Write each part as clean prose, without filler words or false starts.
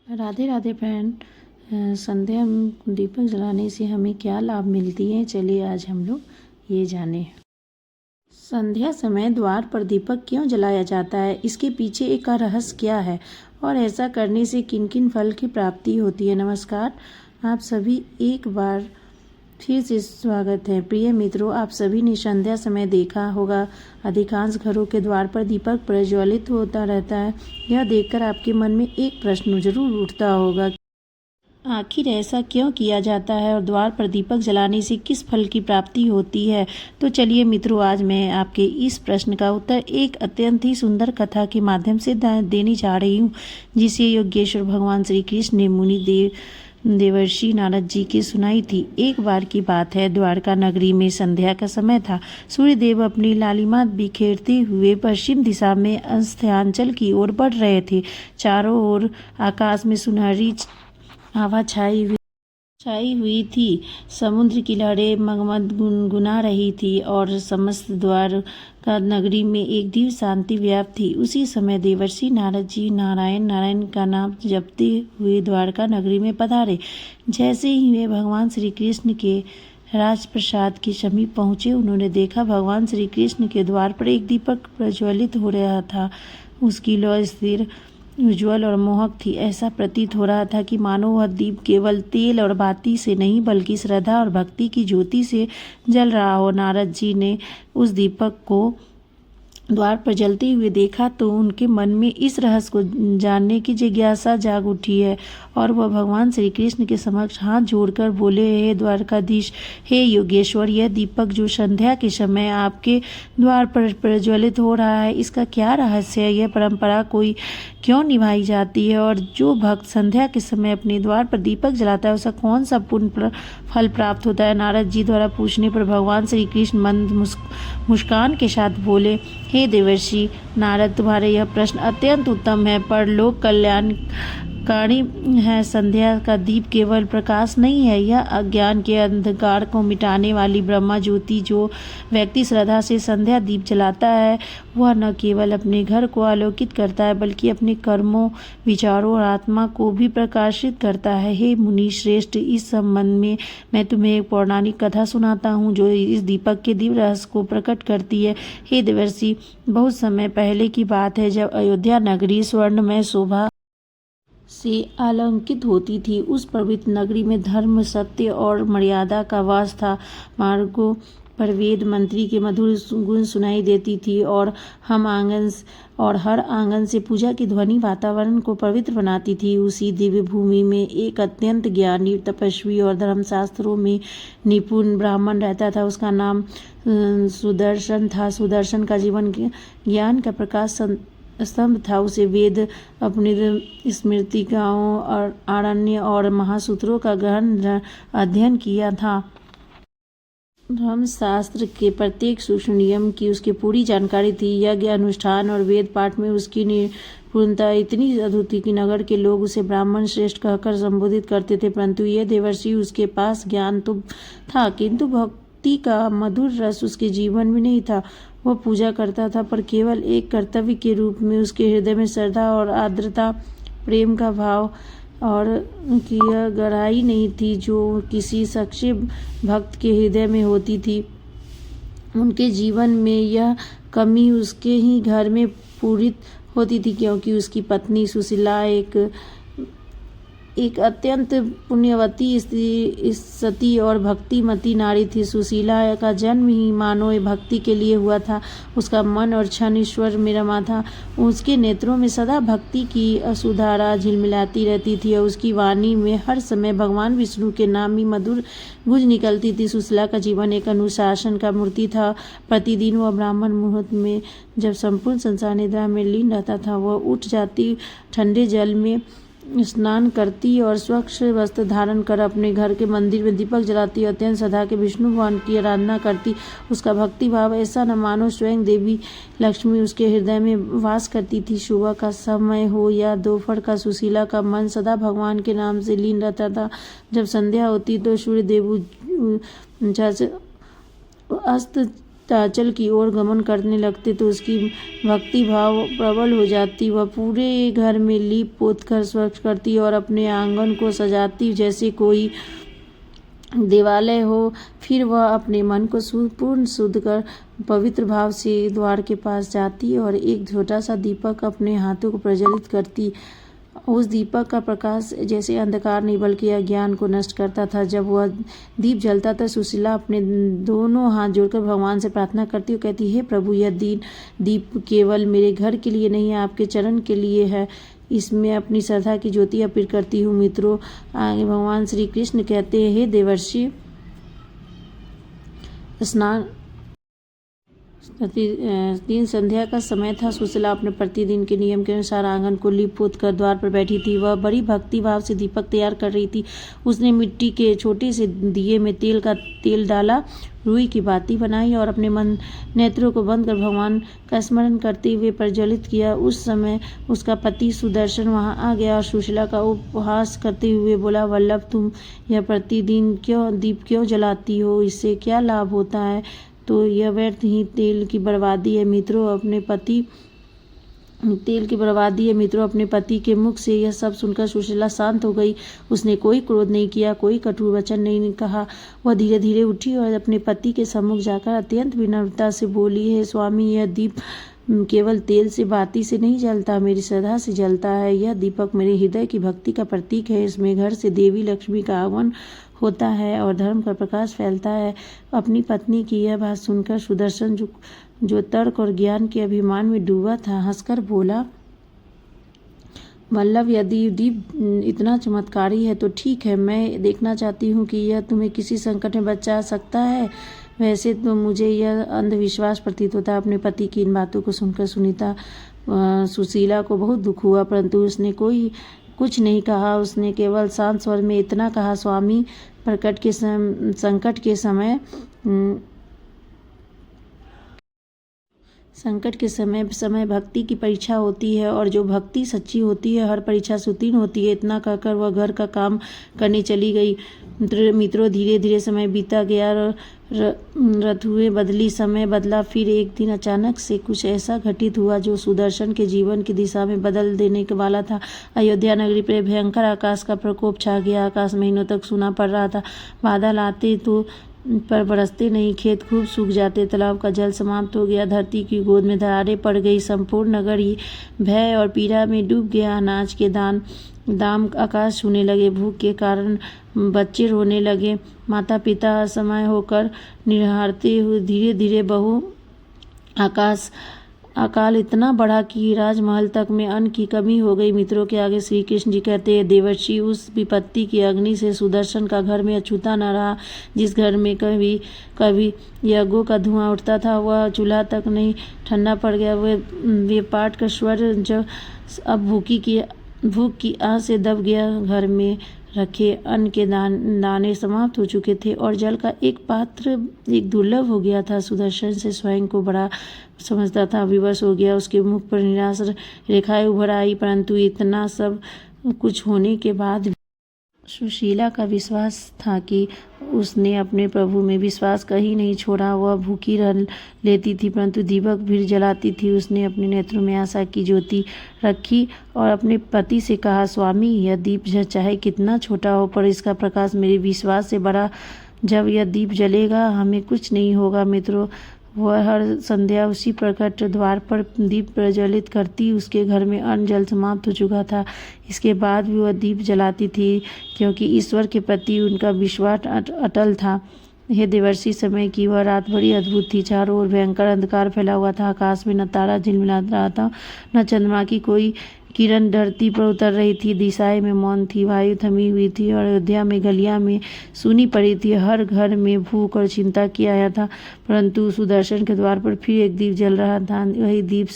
Radhe Radhe friend. संध्या दीपक जलाने से हमें क्या लाभ मिलती है, चलिए आज हम लोग ये जाने। संध्या समय द्वार पर दीपक क्यों जलाया जाता है, इसके पीछे एक का रहस्य क्या है और ऐसा करने से किन किन फल की प्राप्ति होती है। नमस्कार, आप सभी एक बार फिर से स्वागत है। प्रिय मित्रों, आप सभी ने संध्या समय देखा होगा, अधिकांश घरों के द्वार पर दीपक प्रज्वलित होता रहता है। यह देखकर आपके मन में एक प्रश्न जरूर उठता होगा, आखिर ऐसा क्यों किया जाता है और द्वार पर दीपक जलाने से किस फल की प्राप्ति होती है। तो चलिए मित्रों, आज मैं आपके इस प्रश्न का उत्तर एक अत्यंत ही सुंदर कथा के माध्यम से देने जा रही हूँ, जिसे योगेश्वर भगवान श्री कृष्ण ने मुनि देवर्षि नारद जी की सुनाई थी। एक बार की बात है, द्वारका नगरी में संध्या का समय था। सूर्यदेव अपनी लालिमा बिखेरते हुए पश्चिम दिशा में अस्तांचल की ओर बढ़ रहे थे। चारों ओर आकाश में सुनहरी हवा छाई हुई थी। समुद्र की लहरें मगमग गुनगुना रही थी और समस्त द्वारका नगरी में एक दिव्य शांति व्याप्त थी। उसी समय देवर्षि नारद जी नारायण नारायण का नाम जपते हुए द्वारका नगरी में पधारे। जैसे ही वे भगवान श्री कृष्ण के राजप्रसाद के समीप पहुंचे, उन्होंने देखा भगवान श्री कृष्ण के द्वार पर एक दीपक प्रज्वलित हो रहा था। उसकी लौ स्थिर, उज्ज्वल और मोहक थी। ऐसा प्रतीत हो रहा था कि मानो वह दीप केवल तेल और बाती से नहीं, बल्कि श्रद्धा और भक्ति की ज्योति से जल रहा हो। नारद जी ने उस दीपक को द्वार पर जलते हुए देखा तो उनके मन में इस रहस्य को जानने की जिज्ञासा जाग उठी है और वह भगवान श्री कृष्ण के समक्ष हाथ जोड़कर बोले, हे द्वारकाधीश, हे योगेश्वर, यह दीपक जो संध्या के समय आपके द्वार पर प्रज्वलित हो रहा है, इसका क्या रहस्य है? यह परंपरा कोई क्यों निभाई जाती है और जो भक्त संध्या के समय अपने द्वार पर दीपक जलाता है, उसे कौन सा पुण्य फल प्राप्त होता है? नारद जी द्वारा पूछने पर भगवान श्री कृष्ण मंद मुस्कान के साथ बोले, हे देवर्षि नारद, तुम्हारे यह प्रश्न अत्यंत उत्तम है, पर लोक कल्याणकारी है। संध्या का दीप केवल प्रकाश नहीं है, यह अज्ञान के अंधकार को मिटाने वाली ब्रह्मा ज्योति। जो व्यक्ति श्रद्धा से संध्या दीप जलाता है, वह न केवल अपने घर को आलोकित करता है, बल्कि अपने कर्मों, विचारों और आत्मा को भी प्रकाशित करता है। हे मुनि श्रेष्ठ, इस संबंध में मैं तुम्हें एक पौराणिक कथा सुनाता हूँ, जो इस दीपक के दिव्य रहस्य को प्रकट करती है। हे देवर्षि, बहुत समय पहले की बात है, जब अयोध्या नगरी स्वर्णमय शोभा से अलंकित होती थी। उस पवित्र नगरी में धर्म, सत्य और मर्यादा का वास था। मार्गों पर वेद मंत्री के मधुर गुण सुनाई देती थी और हर आंगन से पूजा की ध्वनि वातावरण को पवित्र बनाती थी। उसी दिव्य भूमि में एक अत्यंत ज्ञानी, तपस्वी और धर्मशास्त्रों में निपुण ब्राह्मण रहता था। उसका नाम सुदर्शन था। सुदर्शन का जीवन ज्ञान का प्रकाश स्तंभ था। उसे वेद, अपनी स्मृतिकाओं और आरण्य और महासूत्रों का गहन अध्ययन किया था। धर्मशास्त्र के प्रत्येक सूक्ष्म नियम की उसकी पूरी जानकारी थी। यज्ञ अनुष्ठान और वेद पाठ में उसकी निपुणता इतनी अद्भुत थी कि नगर के लोग उसे ब्राह्मण श्रेष्ठ कहकर संबोधित करते थे। परंतु यह देवर्षि, उसके पास ज्ञान तो था, किंतु भक्ति का मधुर रस उसके जीवन में नहीं था। वह पूजा करता था, पर केवल एक कर्तव्य के रूप में। उसके हृदय में श्रद्धा और आर्द्रता, प्रेम का भाव और की गहराई नहीं थी, जो किसी सच्चे भक्त के हृदय में होती थी। उनके जीवन में यह कमी उसके ही घर में पूरित होती थी, क्योंकि उसकी पत्नी सुशीला एक अत्यंत पुण्यवती स्त्री, सती और भक्तिमती नारी थी। सुशीला का जन्म ही मानो भक्ति के लिए हुआ था। उसका मन और क्षण ईश्वर में रमा था। उसके नेत्रों में सदा भक्ति की असुधारा झिलमिलाती रहती थी और उसकी वाणी में हर समय भगवान विष्णु के नाम ही मधुर गूंज निकलती थी। सुशीला का जीवन एक अनुशासन का मूर्ति था। प्रतिदिन वह ब्राह्मण मुहूर्त में, जब संपूर्ण संसार निद्रा में लीन रहता था, वह उठ जाती, ठंडे जल में स्नान करती और स्वच्छ वस्त्र धारण कर अपने घर के मंदिर में दीपक जलाती, अत्यंत श्रद्धा के विष्णु भगवान की आराधना करती। उसका भक्ति भाव ऐसा न मानो स्वयं देवी लक्ष्मी उसके हृदय में वास करती थी। सुबह का समय हो या दोपहर का, सुशीला का मन सदा भगवान के नाम से लीन रहता था। जब संध्या होती तो सूर्यदेव अस्त तांचल की ओर गमन करने लगते तो उसकी भक्ति भाव प्रबल हो जाती। वह पूरे घर में लीप पोत कर स्वच्छ करती और अपने आंगन को सजाती जैसे कोई देवालय हो। फिर वह अपने मन को पूर्ण शुद्ध कर पवित्र भाव से द्वार के पास जाती और एक छोटा सा दीपक अपने हाथों को प्रज्वलित करती। उस दीपक का प्रकाश जैसे अंधकार नहीं बल्कि अज्ञान को नष्ट करता था। जब वह दीप जलता था सुशीला अपने दोनों हाथ जोड़कर भगवान से प्रार्थना करती और कहती, हे प्रभु, यह दीप केवल मेरे घर के लिए नहीं, आपके चरण के लिए है। इसमें अपनी श्रद्धा की ज्योति अर्पित करती हूँ। मित्रों, आगे भगवान श्री कृष्ण कहते हैं, हे देवर्षि, स्नान दिन संध्या का समय था। सुशीला अपने प्रतिदिन के नियम के अनुसार आंगन को लीप पोत कर द्वार पर बैठी थी। वह बड़ी भक्ति भाव से दीपक तैयार कर रही थी। उसने मिट्टी के छोटे से दिए में तेल डाला, रुई की बाती बनाई और अपने मन नेत्रों को बंद कर भगवान का स्मरण करते हुए प्रज्वलित किया। उस समय उसका पति सुदर्शन वहां आ गया और सुशीला का उपहास करते हुए बोला, वल्लभ, तुम यह प्रतिदिन दीप क्यों जलाती हो? इससे क्या लाभ होता है? तो यह व्यर्थ ही तेल की बर्बादी है। मित्रों, अपने पति के मुख से यह सब सुनकर सुशीला शांत हो गई। उसने कोई क्रोध नहीं किया, कोई कटु वचन नहीं कहा। वह धीरे धीरे उठी और अपने पति के सम्मुख जाकर अत्यंत विनम्रता से बोली, हे स्वामी, यह दीप केवल तेल से बाती से नहीं जलता, मेरी श्रद्धा से जलता है। यह दीपक मेरे हृदय की भक्ति का प्रतीक है। इसमें घर से देवी लक्ष्मी का आगमन होता है और धर्म का प्रकाश फैलता है। अपनी पत्नी की यह बात सुनकर सुदर्शन, जो तर्क और ज्ञान के अभिमान में डूबा था, हंसकर बोला, वल्लभ, यदि दीप इतना चमत्कारी है तो ठीक है, मैं देखना चाहती हूँ कि यह तुम्हें किसी संकट में बचा सकता है। वैसे तो मुझे यह अंधविश्वास प्रतीत होता है। अपने पति की इन बातों को सुनकर सुशीला को बहुत दुख हुआ, परंतु उसने कुछ नहीं कहा। उसने केवल शांत स्वर में इतना कहा, स्वामी, संकट के समय भक्ति की परीक्षा होती है और जो भक्ति सच्ची होती है हर परीक्षा से उत्तीर्ण होती है। इतना कहकर वह घर का काम करने चली गई। मित्रों, धीरे धीरे समय बीता गया। ऋतुएं बदली, समय बदला। फिर एक दिन अचानक से कुछ ऐसा घटित हुआ जो सुदर्शन के जीवन की दिशा में बदल देने के वाला था। अयोध्या नगरी पर भयंकर आकाश का प्रकोप छा गया। आकाश महीनों तक सूना पड़ रहा था। बादल आते तो पर बरसते नहीं, खेत खूब सूख जाते, तालाब का जल समाप्त हो गया, धरती की गोद में दरारें पड़ गई, संपूर्ण नगर ही भय और पीड़ा में डूब गया। अनाज के दाम आकाश छूने लगे, भूख के कारण बच्चे रोने लगे, माता पिता असमय होकर निहारते हुए धीरे धीरे अकाल इतना बढ़ा कि राजमहल तक में अन्न की कमी हो गई। मित्रों के आगे श्री कृष्ण जी कहते हैं, देवर्षि, उस विपत्ति की अग्नि से सुदर्शन का घर में अछूता न रहा। जिस घर में कभी यज्ञों का धुआं उठता था वह चूल्हा तक नहीं ठंडा पड़ गया। वे पाट का स्वर जो अब भूख की आह से दब गया। घर में रखे अन्न के दाने समाप्त हो चुके थे और जल का एक पात्र एक दुर्लभ हो गया था। सुदर्शन से स्वयं को बड़ा समझता था, विवश हो गया। उसके मुख पर निराश रेखाएं उभर आई, परंतु इतना सब कुछ होने के बाद सुशीला का विश्वास था कि उसने अपने प्रभु में विश्वास कहीं नहीं छोड़ा। वह भूखी रह लेती थी परंतु दीपक भी जलाती थी। उसने अपने नेत्रों में आशा की ज्योति रखी और अपने पति से कहा, स्वामी, यह दीप चाहे कितना छोटा हो पर इसका प्रकाश मेरे विश्वास से बड़ा। जब यह दीप जलेगा हमें कुछ नहीं होगा। मित्रों, वह हर संध्या उसी प्रकट द्वार पर दीप प्रज्वलित करती। उसके घर में अन्न जल समाप्त हो चुका था। इसके बाद भी वह दीप जलाती थी क्योंकि ईश्वर के प्रति उनका विश्वास अटल था। हे देवर्षि, समय की वह रात बड़ी अद्भुत थी। चारों ओर भयंकर अंधकार फैला हुआ था। आकाश में न तारा झिलमिला रहा था, न चंद्रमा की कोई किरण धरती पर उतर रही थी। दिशाएं में मौन थी, वायु थमी हुई थी और अयोध्या में गलियां में सुनी पड़ी थी। हर घर में भूख और चिंता की आया था। परंतु सुदर्शन के द्वार पर फिर एक दीप जल रहा था। वही दीप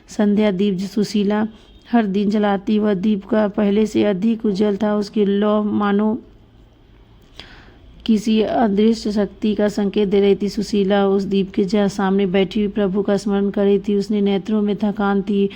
संध्या दीप सुशीला हर दिन जलाती। वह दीप का पहले से अधिक उज्जवल था। उसकी लौ मानो किसी अदृश्य शक्ति का संकेत दे रही थी। सुशीला उस दीप के सामने बैठी हुई प्रभु का स्मरण कर रही थी। उसने नेत्रों में थकान थी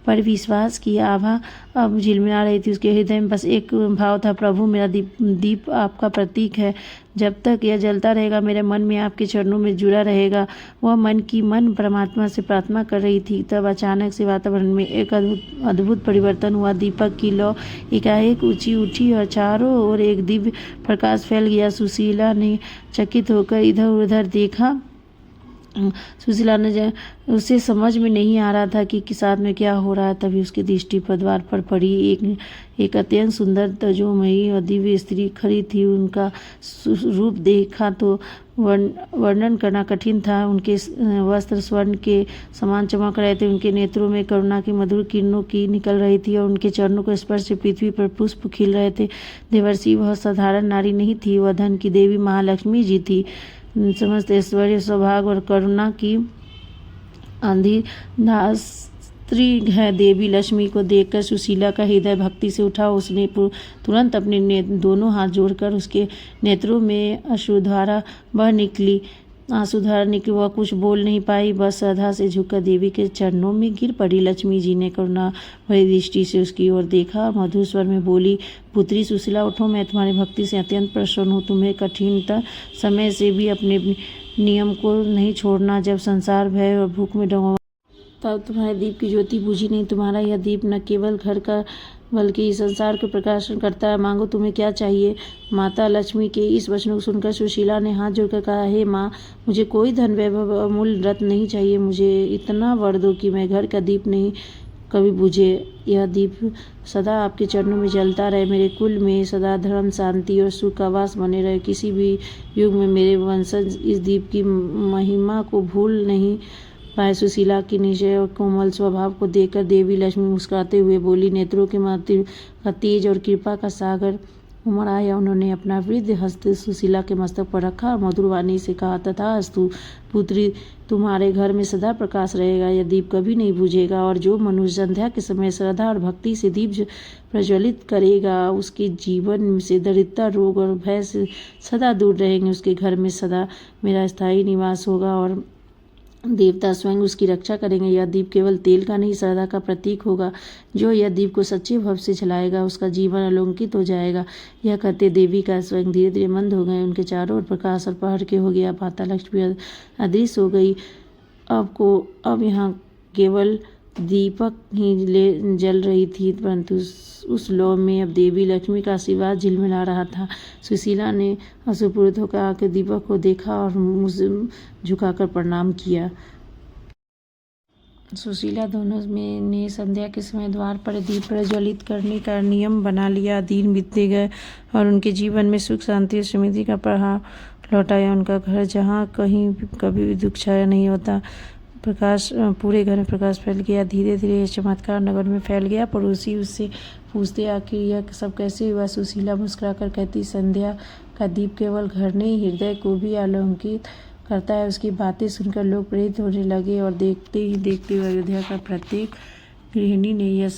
पर विश्वास की आभा अब झिलमिला रही थी। उसके हृदय में बस एक भाव था, प्रभु मेरा दीप आपका प्रतीक है, जब तक यह जलता रहेगा मेरे मन में आपके चरणों में जुड़ा रहेगा। वह मन परमात्मा से प्रार्थना कर रही थी। तब अचानक से वातावरण में एक अद्भुत परिवर्तन हुआ। दीपक की लौ एकाएक ऊंची उठी और चारों ओर एक दिव्य प्रकाश फैल गया। सुशीला ने चकित होकर इधर उधर देखा। सुशीला ने उसे समझ में नहीं आ रहा था कि साथ में क्या हो रहा है। तभी उसकी दृष्टि पर द्वार पर पड़ी एक अत्यंत सुंदर तजोमयी और दिव्य स्त्री खड़ी थी। उनका रूप देखा तो वर्णन करना कठिन था। उनके वस्त्र स्वर्ण के समान चमक रहे थे, उनके नेत्रों में करुणा की मधुर किरणों की निकल रही थी और उनके चरणों के स्पर्श से पृथ्वी पर पुष्प खिल रहे थे। देवर्षि वह साधारण नारी नहीं थी, वह धन की देवी महालक्ष्मी जी थी। समस्त ऐश्वर्य सौभाग्य और करुणा की अधिष्ठात्री है। देवी लक्ष्मी को देखकर सुशीला का हृदय भक्ति से उठा। उसने तुरंत अपने दोनों हाथ जोड़कर उसके नेत्रों में आंसुधारा निकली। वह कुछ बोल नहीं पाई, बस श्रद्धा से झुककर देवी के चरणों में गिर पड़ी। लक्ष्मी जी ने करुणा भरी दृष्टि से उसकी ओर देखा और मधुर स्वर में बोली, पुत्री सुशीला उठो, मैं तुम्हारी भक्ति से अत्यंत प्रसन्न हूँ। तुम्हें कठिनतम समय से भी अपने नियम को नहीं छोड़ना। जब संसार भय और भूख में डूबा तब तुम्हारे दीप की ज्योति बुझी नहीं। तुम्हारा यह दीप न केवल घर का बल्कि इस संसार को प्रकाशन करता है। मांगो, तुम्हें क्या चाहिए। माता लक्ष्मी के इस वचन को सुनकर सुशीला ने हाथ जोड़कर कहा, हे माँ, मुझे कोई धन वैभव अमूल्य रत्न नहीं चाहिए। मुझे इतना वर दो कि मैं घर का दीप नहीं कभी बुझे। यह दीप सदा आपके चरणों में जलता रहे। मेरे कुल में सदा धर्म, शांति और सुख का वास बने रहे। किसी भी युग में मेरे वंशज इस दीप की महिमा को भूल नहीं पाए। सुशीला की निश्चय और कोमल स्वभाव को देखकर देवी लक्ष्मी मुस्कुराते हुए बोली, नेत्रों के मातृ का तेज और कृपा का सागर उमड़ आया। उन्होंने अपना वृद्ध हस्त सुशीला के मस्तक पर रखा और मधुर वाणी से कहा, तथास्तु पुत्री, तुम्हारे घर में सदा प्रकाश रहेगा। यह दीप कभी नहीं बुझेगा और जो मनुष्य संध्या के समय श्रद्धा और भक्ति से दीप प्रज्वलित करेगा, उसके जीवन से दरिद्रता, रोग और भय से सदा दूर रहेंगे। उसके घर में सदा मेरा स्थायी निवास होगा और देवता स्वयं उसकी रक्षा करेंगे। यह दीप केवल तेल का नहीं, श्रद्धा का प्रतीक होगा। जो यह दीप को सच्चे भाव से जलाएगा, उसका जीवन अलौकिक हो जाएगा। यह कहते देवी का स्वयं धीरे धीरे मंद हो गए। उनके चारों ओर प्रकाश और पहर के हो गया। माता लक्ष्मी अदृश्य हो गई। अब यहाँ केवल दीपक ही जल रही थी, परंतु उस लौ में अब देवी लक्ष्मी का आशीर्वाद झिलमिला रहा था। सुशीला ने अश्रुपूरित होकर आकर दीपक को देखा और मुझे झुकाकर प्रणाम किया। सुशीला दोनों ने संध्या के समय द्वार पर दीप प्रज्वलित करने का नियम बना लिया। दिन बीतते गए और उनके जीवन में सुख, शांति और समृद्धि का प्रभाव लौट आया। उनका घर जहाँ कहीं कभी भी दुख छाया नहीं होता, पूरे घर में प्रकाश फैल गया। धीरे धीरे यह चमत्कार नगर में फैल गया। पड़ोसी उससे पूछते, आखिर यह सब कैसे हुआ। सुशीला मुस्कुराकर कहती, संध्या का दीप केवल घर नहीं, हृदय को भी आलोकित करता है। उसकी बातें सुनकर लोग प्रेरित होने लगे और देखते ही देखते अयोध्या का प्रत्येक गृहिणी ने यह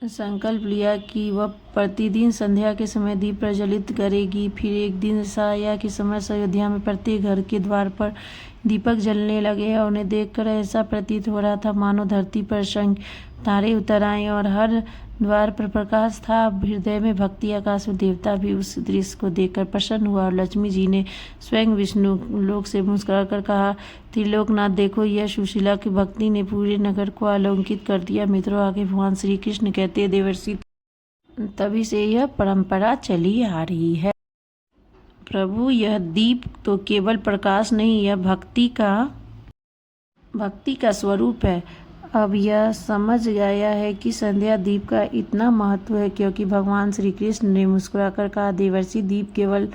संकल्प लिया कि वह प्रतिदिन संध्या के समय दीप प्रज्वलित करेगी। फिर एक दिन ऐसा आया कि समय से अयोध्या में प्रत्येक घर के द्वार पर दीपक जलने लगे और उन्हें देखकर ऐसा प्रतीत हो रहा था मानो धरती पर असंख्य तारे उतर आए और हर द्वार पर प्रकाश था। हृदय में भक्ति, आकाश में देवता भी उस दृश्य को देखकर प्रसन्न हुआ और लक्ष्मी जी ने स्वयं विष्णु लोक से मुस्कुराकर कहा, त्रिलोकनाथ, देखो, यह सुशीला की भक्ति ने पूरे नगर को अलौकित कर दिया। मित्रों, आगे भगवान श्री कृष्ण कहते हैं, देवर्षि, तभी से यह परंपरा चली आ रही है। प्रभु, यह दीप तो केवल प्रकाश नहीं, यह भक्ति का स्वरूप है। अब यह समझ गया है कि संध्या दीप का इतना महत्व है क्योंकि भगवान श्री कृष्ण ने मुस्कुराकर कहा, देवर्षि, दीप केवल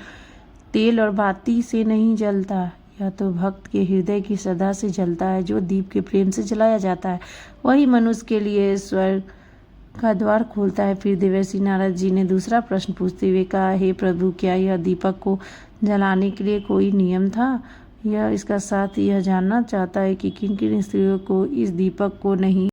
तेल और बाती से नहीं जलता, यह तो भक्त के हृदय की श्रद्धा से जलता है। जो दीप के प्रेम से जलाया जाता है, वही मनुष्य के लिए स्वर्ग का द्वार खोलता है। फिर देवर्षि नारद जी ने दूसरा प्रश्न पूछते हुए कहा, हे प्रभु, क्या यह दीपक को जलाने के लिए कोई नियम था? यह इसका साथ यह जानना चाहता है कि किन किन स्त्रियों को इस दीपक को नहीं